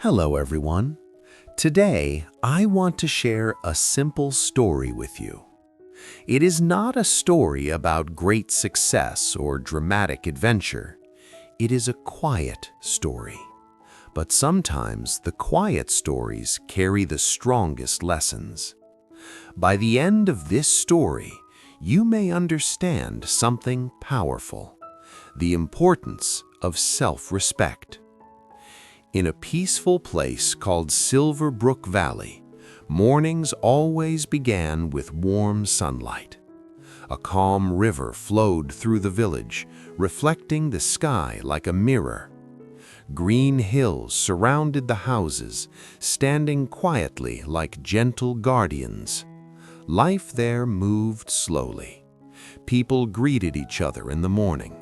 Hello, everyone. Today, I want to share a simple story with you. It is not a story about great success or dramatic adventure. It is a quiet story. But sometimes the quiet stories carry the strongest lessons. By the end of this story, you may understand something powerful: the importance of self-respect. In a peaceful place called Silver Brook Valley, mornings always began with warm sunlight. A calm river flowed through the village, reflecting the sky like a mirror. Green hills surrounded the houses, standing quietly like gentle guardians. Life there moved slowly. People greeted each other in the morning.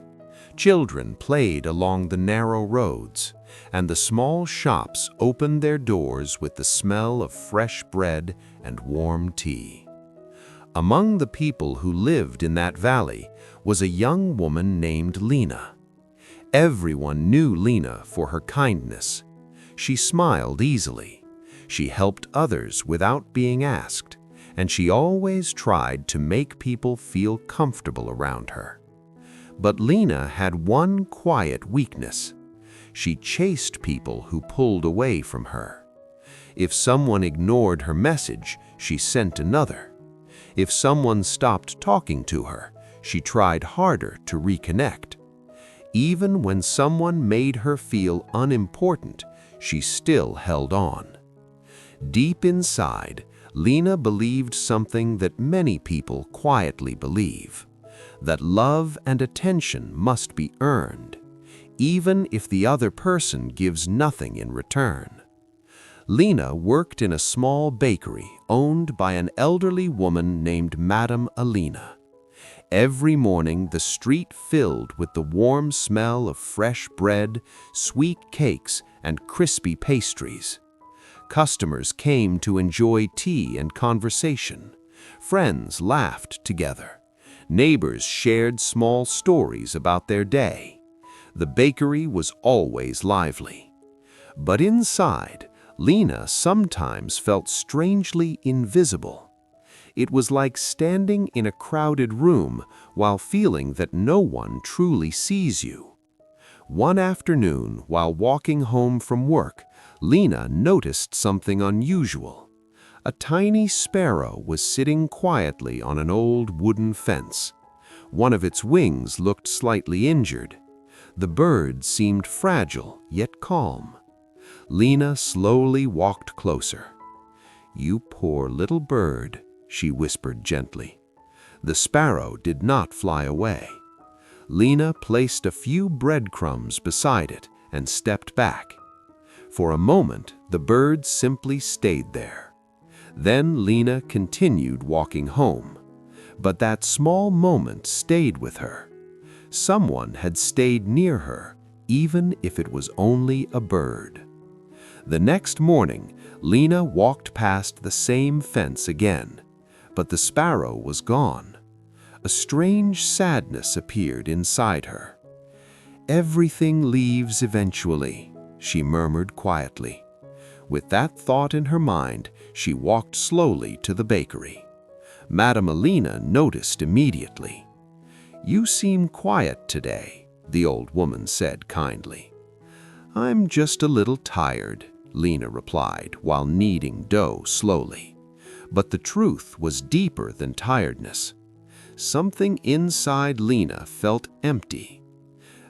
Children played along the narrow roads, and the small shops opened their doors with the smell of fresh bread and warm tea. Among the people who lived in that valley was a young woman named Lena. Everyone knew Lena for her kindness. She smiled easily. She helped others without being asked, and she always tried to make people feel comfortable around her. But Lena had one quiet weakness. She chased people who pulled away from her. If someone ignored her message, she sent another. If someone stopped talking to her, she tried harder to reconnect. Even when someone made her feel unimportant, she still held on. Deep inside, Lena believed something that many people quietly believe: that love and attention must be earned, even if the other person gives nothing in return. Lena worked in a small bakery owned by an elderly woman named Madame Alina. Every morning, the street filled with the warm smell of fresh bread, sweet cakes, and crispy pastries. Customers came to enjoy tea and conversation. Friends laughed together. Neighbors shared small stories about their day. The bakery was always lively. But inside, Lena sometimes felt strangely invisible. It was like standing in a crowded room while feeling that no one truly sees you. One afternoon, while walking home from work, Lena noticed something unusual. A tiny sparrow was sitting quietly on an old wooden fence. One of its wings looked slightly injured. The bird seemed fragile yet calm. Lena slowly walked closer. "You poor little bird," she whispered gently. The sparrow did not fly away. Lena placed a few breadcrumbs beside it and stepped back. For a moment, the bird simply stayed there. Then Lena continued walking home. But that small moment stayed with her. Someone had stayed near her, even if it was only a bird. The next morning, Lena walked past the same fence again, but the sparrow was gone. A strange sadness appeared inside her. "Everything leaves eventually," she murmured quietly. With that thought in her mind, she walked slowly to the bakery. Madame Alina noticed immediately. "You seem quiet today," the old woman said kindly. "I'm just a little tired," Lena replied while kneading dough slowly. But the truth was deeper than tiredness. Something inside Lena felt empty.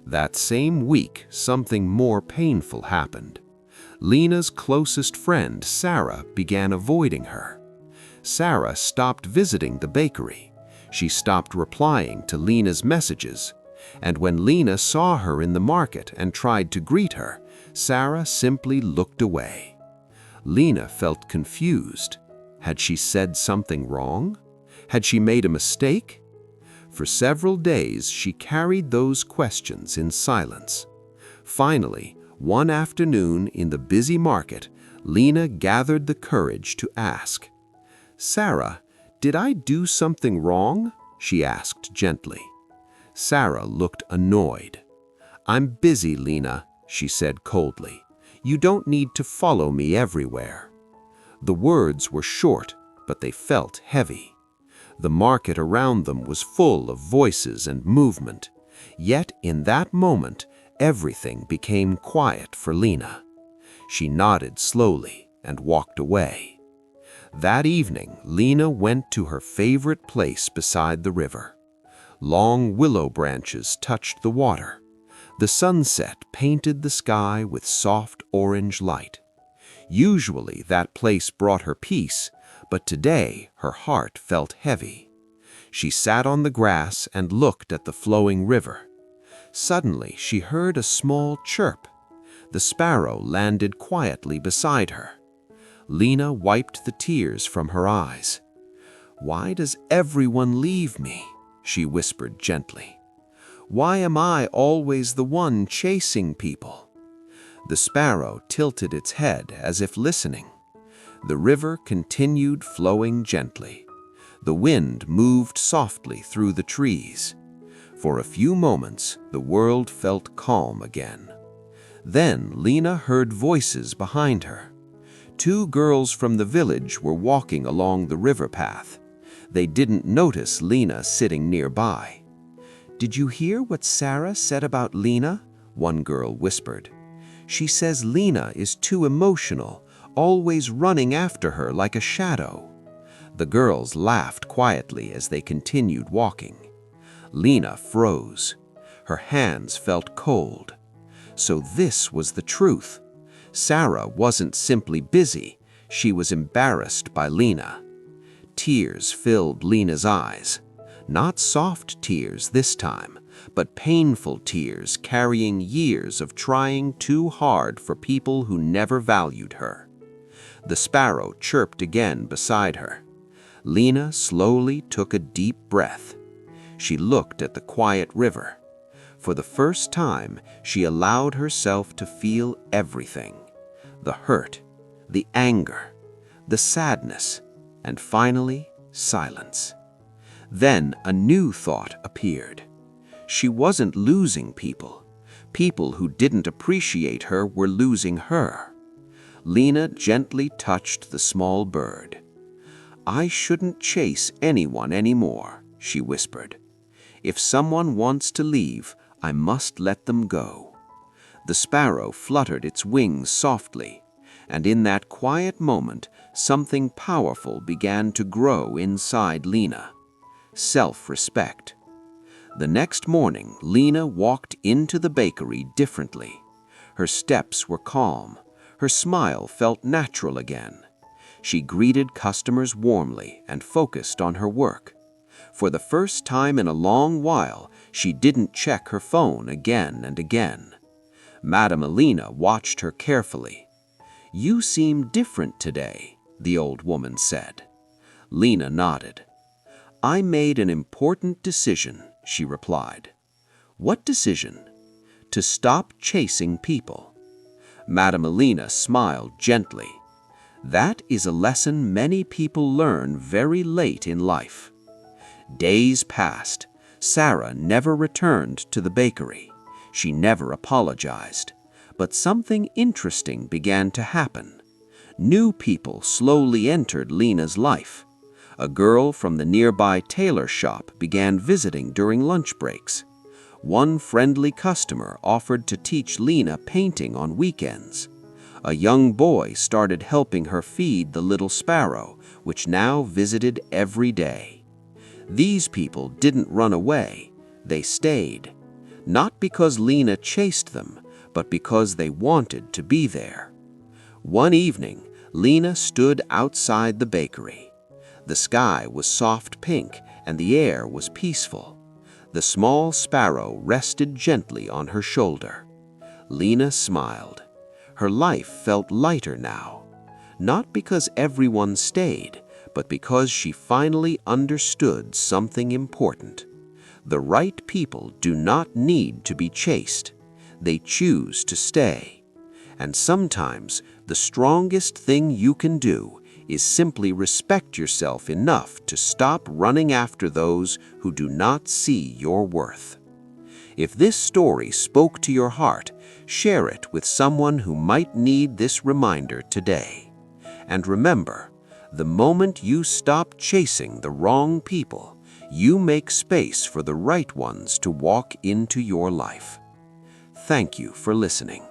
That same week, something more painful happened. Lena's closest friend, Sarah, began avoiding her. Sarah stopped visiting the bakery. She stopped replying to Lena's messages. And when Lena saw her in the market and tried to greet her, Sarah simply looked away. Lena felt confused. Had she said something wrong? Had she made a mistake? For several days, she carried those questions in silence. Finally, one afternoon in the busy market, Lena gathered the courage to ask. "Sarah, did I do something wrong?" she asked gently. Sarah looked annoyed. "I'm busy, Lena," she said coldly. You don't need to follow me everywhere." The words were short, but they felt heavy. The market around them was full of voices and movement. Yet in that moment, everything became quiet for Lena. She nodded slowly and walked away. That evening, Lena went to her favorite place beside the river. Long willow branches touched the water. The sunset painted the sky with soft orange light. Usually that place brought her peace, but today her heart felt heavy. She sat on the grass and looked at the flowing river. Suddenly she heard a small chirp. The sparrow landed quietly beside her. Lena wiped the tears from her eyes. "Why does everyone leave me?" she whispered gently. "Why am I always the one chasing people?" The sparrow tilted its head as if listening. The river continued flowing gently. The wind moved softly through the trees. For a few moments, the world felt calm again. Then Lena heard voices behind her. Two girls from the village were walking along the river path. They didn't notice Lena sitting nearby. "Did you hear what Sarah said about Lena?" one girl whispered. "She says Lena is too emotional, always running after her like a shadow." The girls laughed quietly as they continued walking. Lena froze. Her hands felt cold. So this was the truth. Sarah wasn't simply busy, she was embarrassed by Lena. Tears filled Lena's eyes. Not soft tears this time, but painful tears carrying years of trying too hard for people who never valued her. The sparrow chirped again beside her. Lena slowly took a deep breath. She looked at the quiet river. For the first time, she allowed herself to feel everything: the hurt, the anger, the sadness, and finally, silence. Then a new thought appeared. She wasn't losing people. People who didn't appreciate her were losing her. Lena gently touched the small bird. "I shouldn't chase anyone anymore," she whispered. "If someone wants to leave, I must let them go." The sparrow fluttered its wings softly, and in that quiet moment, something powerful began to grow inside Lena: self-respect. The next morning, Lena walked into the bakery differently. Her steps were calm. Her smile felt natural again. She greeted customers warmly and focused on her work. For the first time in a long while, she didn't check her phone again and again. Madame Elena watched her carefully. "You seem different today," the old woman said. Lena nodded. "I made an important decision," she replied. "What decision?" "To stop chasing people." Madame Elena smiled gently. "That is a lesson many people learn very late in life." Days passed. Sarah never returned to the bakery. She never apologized. But something interesting began to happen. New people slowly entered Lena's life. A girl from the nearby tailor shop began visiting during lunch breaks. One friendly customer offered to teach Lena painting on weekends. A young boy started helping her feed the little sparrow, which now visited every day. These people didn't run away, they stayed. Not because Lena chased them, but because they wanted to be there. One evening, Lena stood outside the bakery. The sky was soft pink and the air was peaceful. The small sparrow rested gently on her shoulder. Lena smiled. Her life felt lighter now. Not because everyone stayed, but because she finally understood something important. The right people do not need to be chased. They choose to stay. And sometimes the strongest thing you can do is simply respect yourself enough to stop running after those who do not see your worth. If this story spoke to your heart, Share it with someone who might need this reminder today. And remember, the moment you stop chasing the wrong people, you make space for the right ones to walk into your life. Thank you for listening.